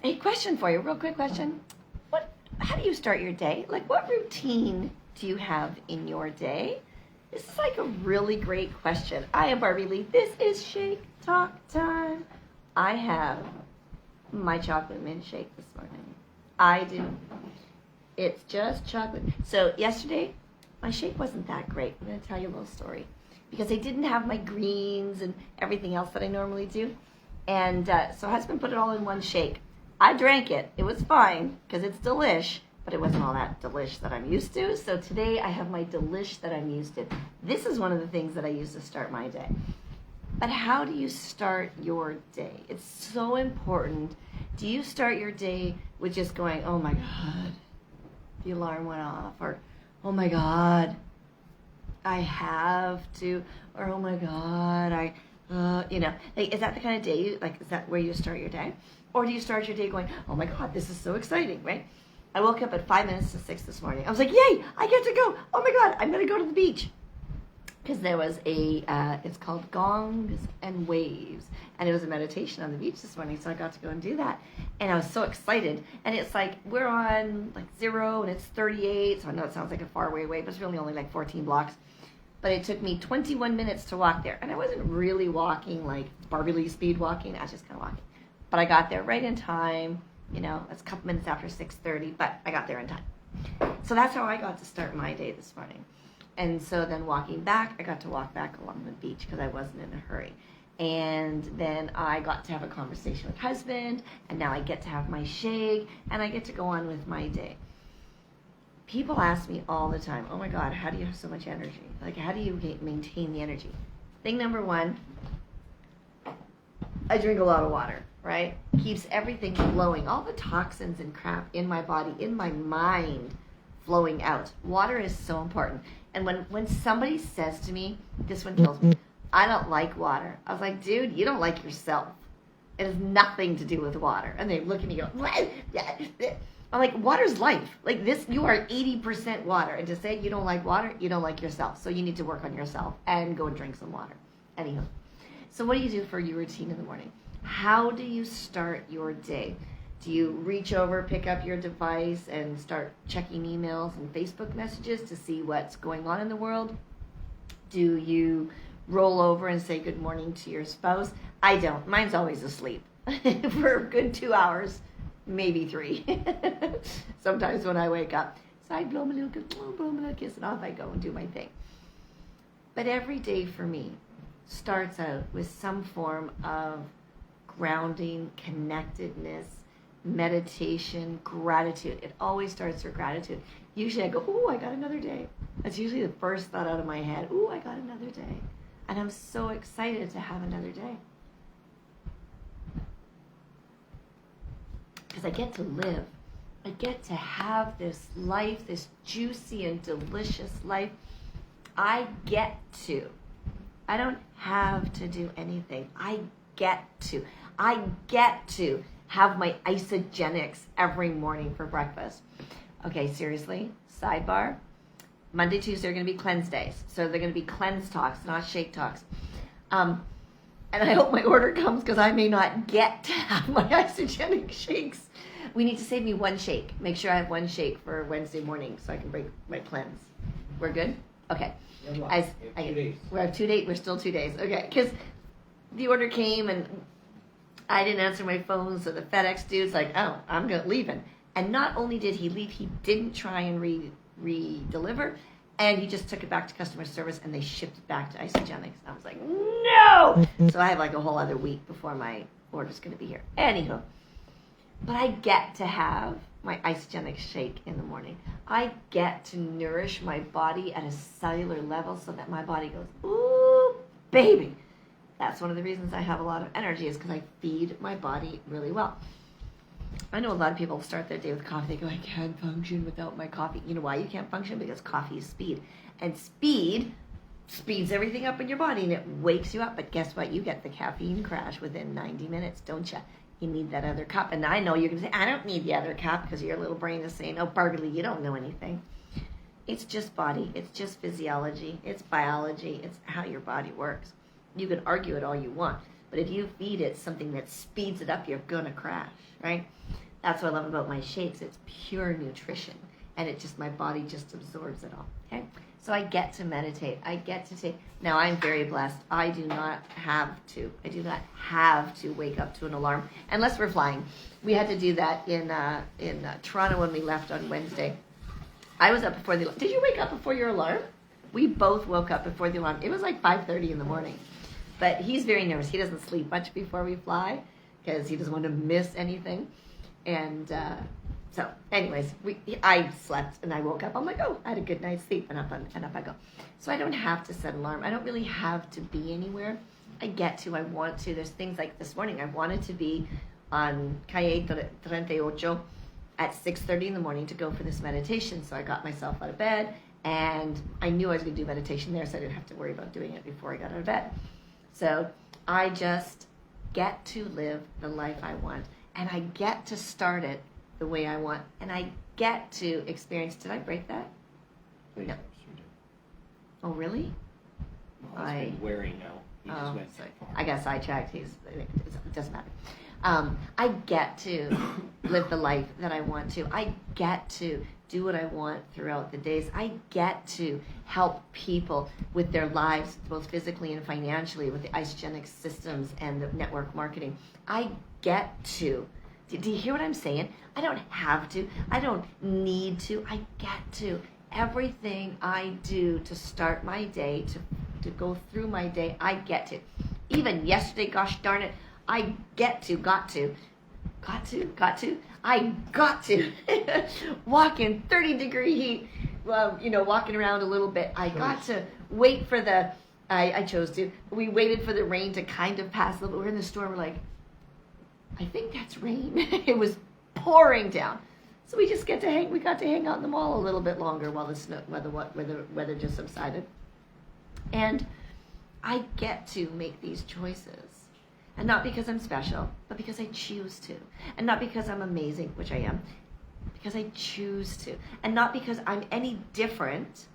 Hey, question for you, real quick question. How do you start your day? Like, what routine do you have in your day? This is like a really great question. I am Barbie Lee. This is Shake Talk time. I have my chocolate mint shake this morning. I do. It's just chocolate. So yesterday, my shake wasn't that great. I'm going to tell you a little story. Because I didn't have my greens and everything else that I normally do. And so husband put it all in one shake. I drank it. It was fine because it's delish, but it wasn't all that delish that I'm used to. So today I have my delish that I'm used to. This is one of the things that I use to start my day. But how do you start your day? It's so important. Do you start your day with just going, oh my God, the alarm went off, or oh my God, I have to, or oh my God, like, is that the kind of day is that where you start your day? Or do you start your day going, oh my God, this is so exciting, right? I woke up at 5 minutes to 6 this morning. I was like, yay, I get to go. Oh my God, I'm going to go to the beach. Because there was it's called Gongs and Waves. And it was a meditation on the beach this morning, so I got to go and do that. And I was so excited. And it's like, we're on like 0 and it's 38. So I know it sounds like a far away, but it's really only like 14 blocks. But it took me 21 minutes to walk there. And I wasn't really walking like Barbie Lee speed walking. I was just kind of walking. But I got there right in time. You know, it's a couple minutes after 6:30, but I got there in time. So that's how I got to start my day this morning. And so then walking back, I got to walk back along the beach because I wasn't in a hurry. And then I got to have a conversation with husband, and now I get to have my shake, and I get to go on with my day. People ask me all the time, oh my God, how do you have so much energy? Like, how do you maintain the energy? Thing number one, I drink a lot of water, right? Keeps everything flowing, all the toxins and crap in my body, in my mind, flowing out. Water is so important. And when somebody says to me, this one kills me, I don't like water. I was like, dude, you don't like yourself. It has nothing to do with water. And they look at me and go, what? I'm like, water's life. Like this, you are 80% water. And to say you don't like water, you don't like yourself. So you need to work on yourself and go and drink some water. Anywho. So what do you do for your routine in the morning? How do you start your day? Do you reach over, pick up your device, and start checking emails and Facebook messages to see what's going on in the world? Do you roll over and say good morning to your spouse? I don't. Mine's always asleep for a good 2 hours, maybe 3. Sometimes when I wake up. So I blow my little kiss, and off I go and do my thing. But every day for me starts out with some form of grounding, connectedness, meditation, gratitude. It always starts with gratitude. Usually I go, ooh, I got another day. That's usually the first thought out of my head. Ooh, I got another day. And I'm so excited to have another day. Because I get to live. I get to have this life, this juicy and delicious life. I get to. I don't have to do anything. I get to. I get to have my Isogenics every morning for breakfast. Okay, seriously, sidebar. Monday, Tuesday are going to be cleanse days. So they're going to be cleanse talks, not shake talks. And I hope my order comes because I may not get to have my Isogenic shakes. We need to save me one shake. Make sure I have one shake for Wednesday morning so I can break my cleanse. We're good? Okay. We have 2 days. We're still 2 days. Okay, because the order came and I didn't answer my phone, so the FedEx dude's like, oh, I'm leaving. And not only did he leave, he didn't try and re-deliver, and he just took it back to customer service, and they shipped it back to Isogenics. I was like, no! So I have like a whole other week before my order's going to be here. Anywho, but I get to have my Isogenic shake in the morning. I get to nourish my body at a cellular level so that my body goes, ooh, baby. That's one of the reasons I have a lot of energy is because I feed my body really well. I know a lot of people start their day with coffee. They go, I can't function without my coffee. You know why you can't function? Because coffee is speed. And speed speeds everything up in your body and it wakes you up. But guess what? You get the caffeine crash within 90 minutes, don't you? You need that other cup. And I know you're going to say, I don't need the other cup because your little brain is saying, oh, Barbie Lee, you don't know anything. It's just body. It's just physiology. It's biology. It's how your body works. You can argue it all you want. But if you feed it something that speeds it up, you're going to crash, right? That's what I love about my shakes. It's pure nutrition. And it just, my body just absorbs it all. Okay? So I get to meditate. I get to take, now I'm very blessed. I do not have to wake up to an alarm unless we're flying. We had to do that in Toronto when we left on Wednesday. I was up before the alarm. Did you wake up before your alarm? We both woke up before the alarm. It was like 5:30 in the morning. But he's very nervous. He doesn't sleep much before we fly because he doesn't want to miss anything. And so anyways, I slept and I woke up. I'm like, oh, I had a good night's sleep, and up I go. So I don't have to set an alarm. I don't really have to be anywhere. I get to, I want to. There's things like this morning. I wanted to be on Calle 38 at 6:30 in the morning to go for this meditation. So I got myself out of bed, and I knew I was going to do meditation there, so I didn't have to worry about doing it before I got out of bed. So I just get to live the life I want, and I get to start it the way I want, and I get to experience. Did I break that? No. Oh, really? Well, it's been wearing now. He just went. Sorry. I got sidetracked. It doesn't matter. I get to live the life that I want to. I get to do what I want throughout the days. I get to help people with their lives, both physically and financially, with the Isogenic systems and the network marketing. I get to. Do you hear what I'm saying? I don't have to. I don't need to. I get to. Everything I do to start my day, to go through my day, I get to. Even yesterday, gosh darn it, I got to walk in 30-degree heat, walking around a little bit. I got to wait for we waited for the rain to kind of pass a little bit. We're in the store, we're like, I think that's rain. It was pouring down. So we got to hang out in the mall a little bit longer while the weather just subsided. And I get to make these choices. And not because I'm special, but because I choose to. And not because I'm amazing, which I am, because I choose to. And not because I'm any different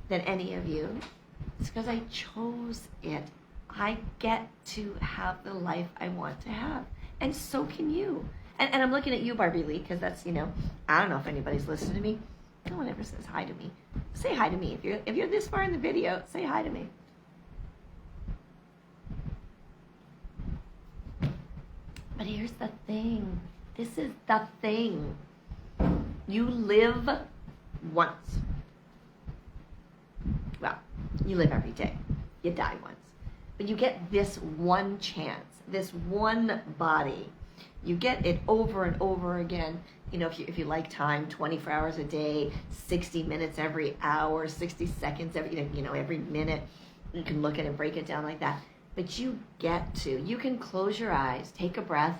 than any of you. It's because I chose it. I get to have the life I want to have. And so can you. And I'm looking at you, Barbie Lee, because that's, I don't know if anybody's listening to me. No one ever says hi to me. Say hi to me. If you're this far in the video, say hi to me. But here's the thing. This is the thing. You live once. Well, you live every day. You die once. But you get this one chance, this one body. You get it over and over again. If you like time, 24 hours a day, 60 minutes every hour, 60 seconds every minute. You can look at it and break it down like that. But you get to. You can close your eyes, take a breath,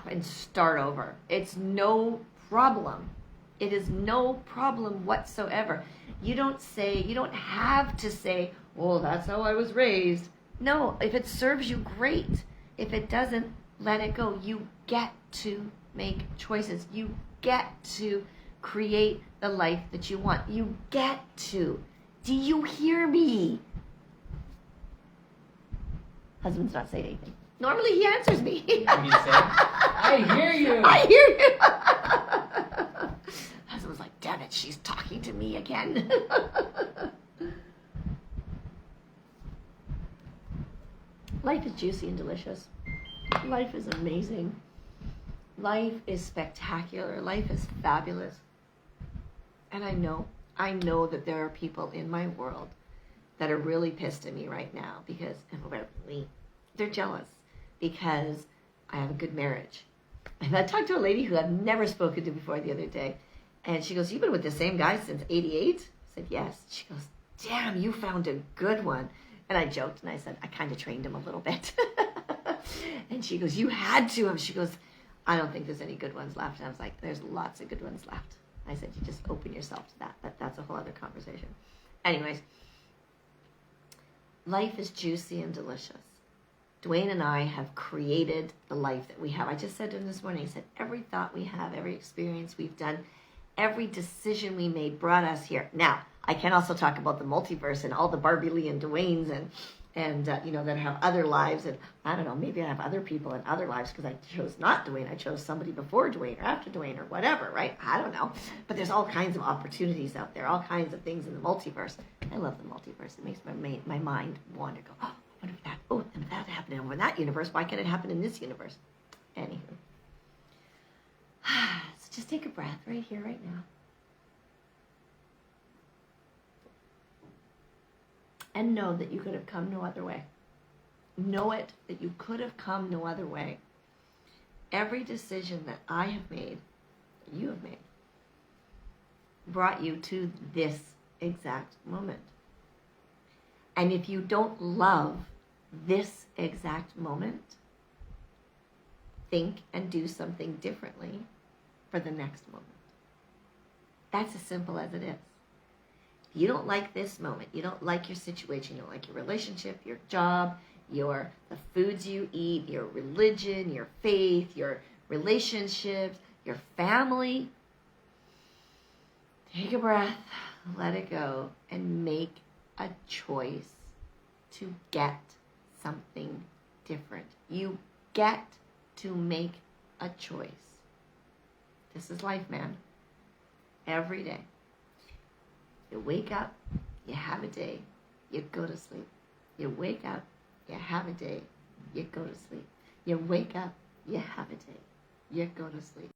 and start over. It's no problem. It is no problem whatsoever. You don't have to say, oh, that's how I was raised. No, if it serves you, great. If it doesn't, let it go. You get to make choices. You get to create the life that you want. You get to. Do you hear me? Husband's not saying anything. Normally he answers me. I hear you. I hear you. Husband's like, damn it, she's talking to me again. Life is juicy and delicious. Life is amazing. Life is spectacular. Life is fabulous. And I know that there are people in my world that are really pissed at me right now because they're jealous because I have a good marriage. And I talked to a lady who I've never spoken to before the other day, and she goes, "You've been with the same guy since '88?" I said, "Yes." She goes, "Damn, you found a good one." And I joked and I said, "I kind of trained him a little bit." And she goes, "You had to have." She goes, "I don't think there's any good ones left." And I was like, "There's lots of good ones left." I said, "You just open yourself to that. That's a whole other conversation." Anyways, life is juicy and delicious. Dwayne and I have created the life that we have. I just said to him this morning, I said, every thought we have, every experience we've done, every decision we made brought us here. Now, I can also talk about the multiverse and all the Barbie Lee and Dwaynes and that have other lives, and I don't know, maybe I have other people in other lives because I chose not Dwayne. I chose somebody before Dwayne or after Dwayne or whatever, right? I don't know. But there's all kinds of opportunities out there, all kinds of things in the multiverse. I love the multiverse. It makes my mind wander. Go, oh, what if that? Oh, and that happened over in that universe. Why can't it happen in this universe? Anywho, so just take a breath right here, right now. And know that you could have come no other way. Know it that you could have come no other way. Every decision that I have made, that you have made, brought you to this exact moment. And if you don't love this exact moment, think and do something differently for the next moment. That's as simple as it is. You don't like this moment, you don't like your situation, you don't like your relationship, your job, the foods you eat, your religion, your faith, your relationships, your family. Take a breath, let it go, and make a choice to get something different. You get to make a choice. This is life, man. Every day. You wake up, you have a day, you go to sleep. You wake up, you have a day, you go to sleep. You wake up, you have a day, you go to sleep.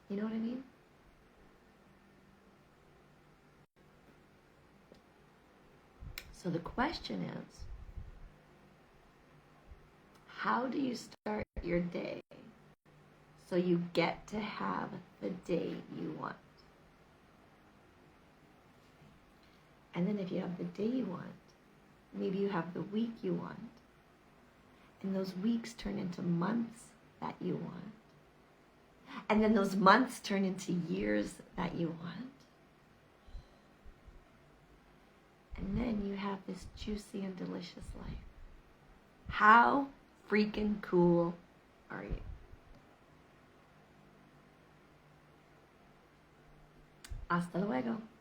You know what I mean? So the question is, how do you start your day so you get to have the day you want? And then if you have the day you want, maybe you have the week you want. And those weeks turn into months that you want. And then those months turn into years that you want. And then you have this juicy and delicious life. How freaking cool are you? Hasta luego.